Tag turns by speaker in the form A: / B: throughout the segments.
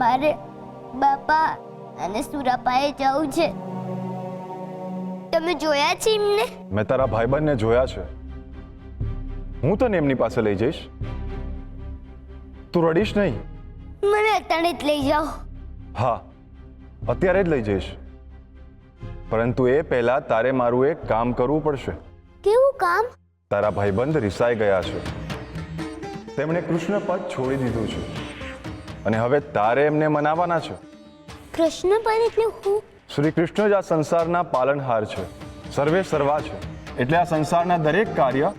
A: મારે બાપા અને સુરાપાએ જવું છે. તમે જોયા છે એમને?
B: મેં તારા ભાઈબંધને જોયા છે. હું તને એમની પાસે લઈ જઈશ. તું રડીશ નહીં.
A: મને અત્યારે જ લઈ જાઓ.
B: હા, અત્યારે જ લઈ જઈશ. પરંતુ એ પહેલા તારે મારું એક કામ કરવું પડશે.
A: કેવું કામ?
B: તારા ભાઈબંધ રિસાઈ ગયા છે. તેમણે કૃષ્ણ પદ છોડી દીધું છે અને હવે તારે એમને મનાવવાના છે.
A: કૃષ્ણ પદ એટલે હું?
B: શ્રી કૃષ્ણ જ આ સંસારના પાલનહાર છે, સર્વે સર્વા છે. એટલે આ સંસારના દરેક કાર્ય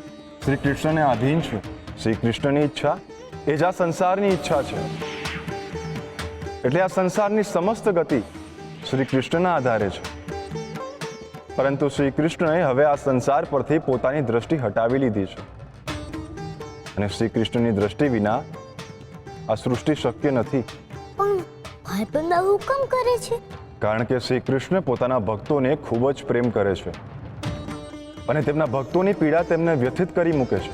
B: શ્રી કૃષ્ણને આધીન છે. શ્રી કૃષ્ણની ઈચ્છા એ જ આ સંસારની ઈચ્છા છે. એટલે આ સંસારની સમસ્ત ગતિ શ્રી કૃષ્ણના આધારે છે. પરંતુ શ્રી કૃષ્ણએ હવે આ સંસાર પરથી પોતાની દ્રષ્ટિ હટાવી લીધી છે અને શ્રી કૃષ્ણની દ્રષ્ટિ વિના આ સૃષ્ટિ શક્ય નથી.
A: પણ ભાઈબંધ આવું કેમ કરે છે?
B: કારણ કે શ્રી કૃષ્ણ પોતાના ભક્તોને ખૂબ જ પ્રેમ કરે છે અને તેમના ભક્તોની પીડા તેમને વ્યથિત કરી મૂકે છે.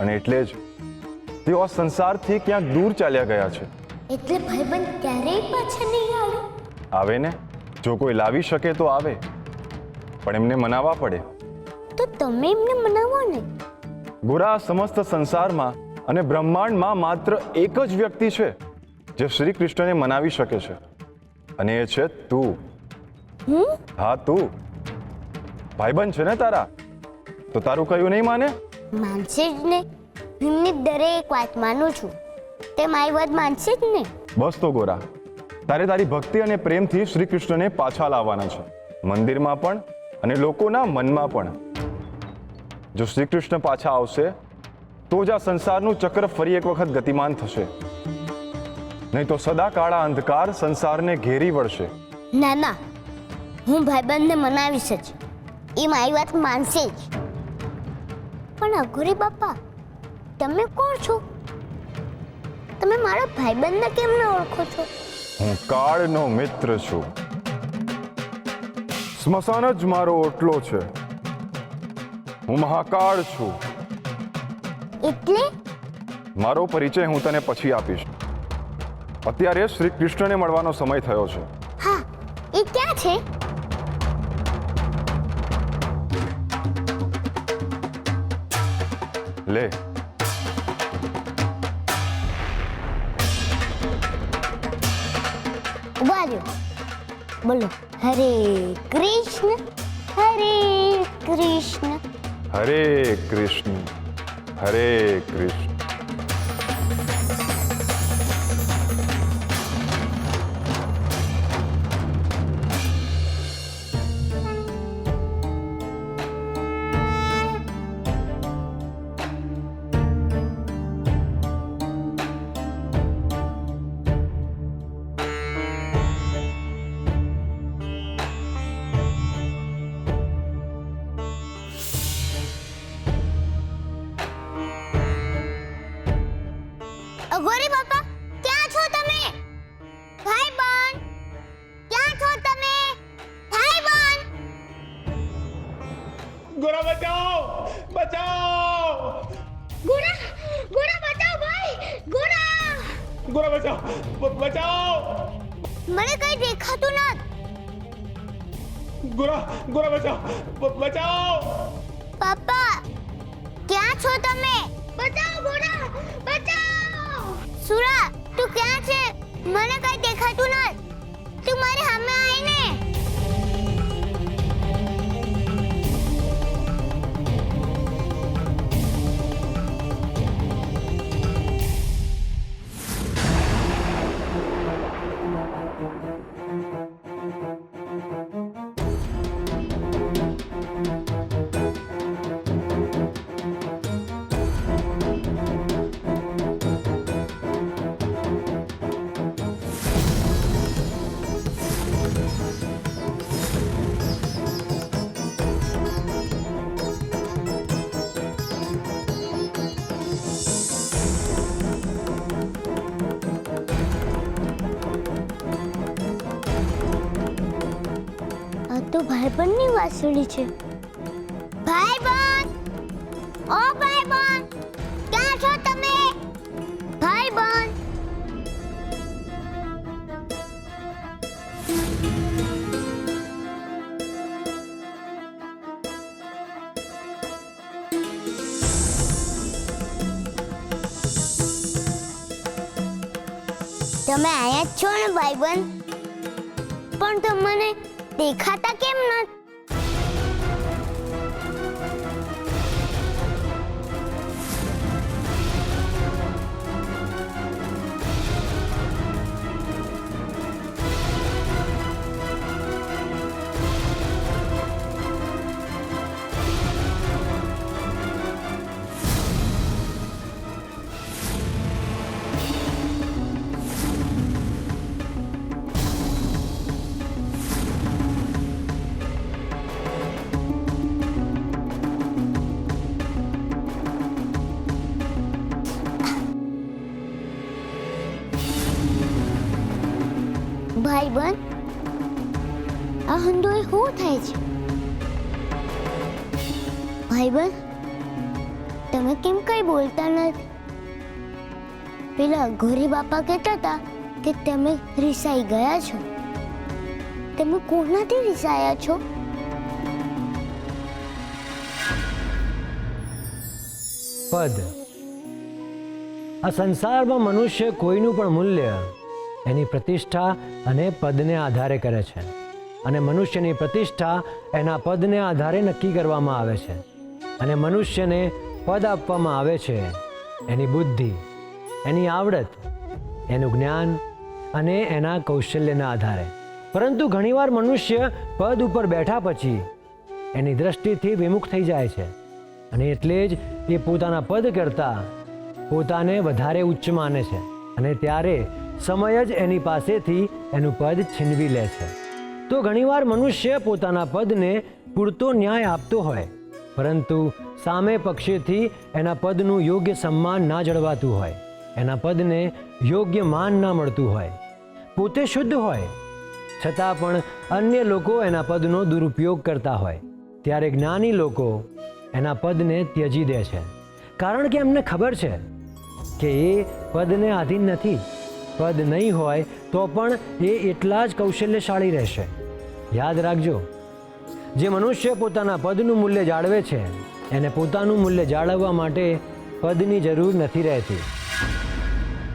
B: અને એટલે જ તેઓ આ સંસારથી ક્યાંક દૂર ચાલ્યા ગયા છે.
A: એટલે ભાઈબંધ ક્યારેય પાછા નહીં આવે?
B: આવે ને, જો કોઈ લાવી શકે તો આવે, પણ એમને મનાવવા પડે.
A: તો તમે એમને મનાવો ને.
B: ગોરા, સમસ્ત સંસારમાં અને બ્રહ્માંડમાં માત્ર એક જ વ્યક્તિ છે જે શ્રી કૃષ્ણને મનાવી શકે છે અને એ છે તું. હા, તું. ભાઈબંધ છે ને તારા, તો તારું કયું નહીં માને?
A: માનશે જ ને. એમની દરેક વાત માનું છું. તે મારી વાત માનશે જ ને.
B: બસ તો ગોરા, તારે તારી ભક્તિ અને પ્રેમથી શ્રી કૃષ્ણને પાછા લાવવાના છે, મંદિરમાં પણ અને લોકોના મનમાં પણ. જો શ્રી કૃષ્ણ પાછા આવશે તો જ આ સંસારનું ચક્ર ફરી એક વખત ગતિમાન થશે. નહીં તો સદા કાળા અંધકાર સંસારને ઘેરી વળશે.
A: ના ના, હું ભાઈબંધને મનાવીશ જ. એ મારી વાત માનશે જ. પણ અઘોરી બાપા, તમે કોણ છો? તમે મારા ભાઈબંધને કેમ ન ઓળખો છો?
B: હું કાળનો મિત્ર છું. સ્મશાન જ મારો ઓટલો છે. હું મહાકાળ છું.
A: એટલે?
B: મારો પરિચય હું તને પછી આપીશ. અત્યારે શ્રી કૃષ્ણને મળવાનો સમય થયો છે.
A: હા, એ ક્યાં છે?
B: લે.
A: ઉભા રહ્યો. બોલો, હરે કૃષ્ણ હરે કૃષ્ણ
B: હરે કૃષ્ણ હરે કૃષ્ણ.
A: અઘોરી બાપા, ક્યાં છો તમે? ભાઈબંધ, ક્યાં છો તમે? ભાઈબંધ!
C: ગોરા બચાઓ, બચાઓ!
A: ગોરા, ગોરા બચાવ ભાઈ! ગોરા!
C: ગોરા બચાઓ, બચાઓ!
A: મને કઈ દેખાતું નથી.
C: ગોરા, ગોરા બચાઓ, બચાઓ!
A: પાપા, ક્યાં છો તમે? બચાવો ગોરા, બચાવો! સુરા, તું ક્યાં છે? મને કઈ દેખાતું નથી. તું મારી સામે આવીને. તો ભાઈબંધની વાંસળી છે. ભાઈબંધ! ઓ ભાઈબંધ! ક્યાં છો તમે? ભાઈબંધ! તમે આયા જ છો ને ભાઈબંધ, પણ તમને દેખાતા કેમ નથી? ભાઈબંધ, આ હંધોએ શું થાય છે? ભાઈબંધ, તમે કેમ કઈ બોલતા નથી? પેલા ઘોરી બાપા કહેતા હતા કે તમે રિસાઈ ગયા છો. તમે કોનાથી રિસાયા છો?
D: પદ. આ સંસારમાં મનુષ્ય કોઈનું પણ મૂલ્ય એની પ્રતિષ્ઠા અને પદને આધારે કરે છે, અને મનુષ્યની પ્રતિષ્ઠા એના પદને આધારે નક્કી કરવામાં આવે છે, અને મનુષ્યને પદ આપવામાં આવે છે એની બુદ્ધિ, એની આવડત, એનું જ્ઞાન અને એના કૌશલ્યના આધારે. પરંતુ ઘણીવાર મનુષ્ય પદ ઉપર બેઠા પછી એની દ્રષ્ટિથી વિમુખ થઈ જાય છે, અને એટલે જ એ પોતાના પદ કરતાં પોતાને વધારે ઉચ્ચ માને છે, અને ત્યારે સમય જ એની પાસેથી એનું પદ છીનવી લે છે. તો ઘણીવાર મનુષ્ય પોતાના પદને પૂરતો ન્યાય આપતો હોય, પરંતુ સામે પક્ષેથી એના પદનું યોગ્ય સન્માન ના જળવાતું હોય, એના પદને યોગ્ય માન ના મળતું હોય. પોતે શુદ્ધ હોય છતાં પણ અન્ય લોકો એના પદનો દુરુપયોગ કરતા હોય, ત્યારે જ્ઞાની લોકો એના પદને ત્યજી દે છે, કારણ કે એમને ખબર છે કે એ પદને આધીન નથી. પદ નહીં હોય તો પણ એ એટલા જ કૌશલ્યશાળી રહેશે. યાદ રાખજો, જે મનુષ્ય પોતાના પદનું મૂલ્ય જાળવે છે એને પોતાનું મૂલ્ય જાળવવા માટે પદની જરૂર નથી રહેતી.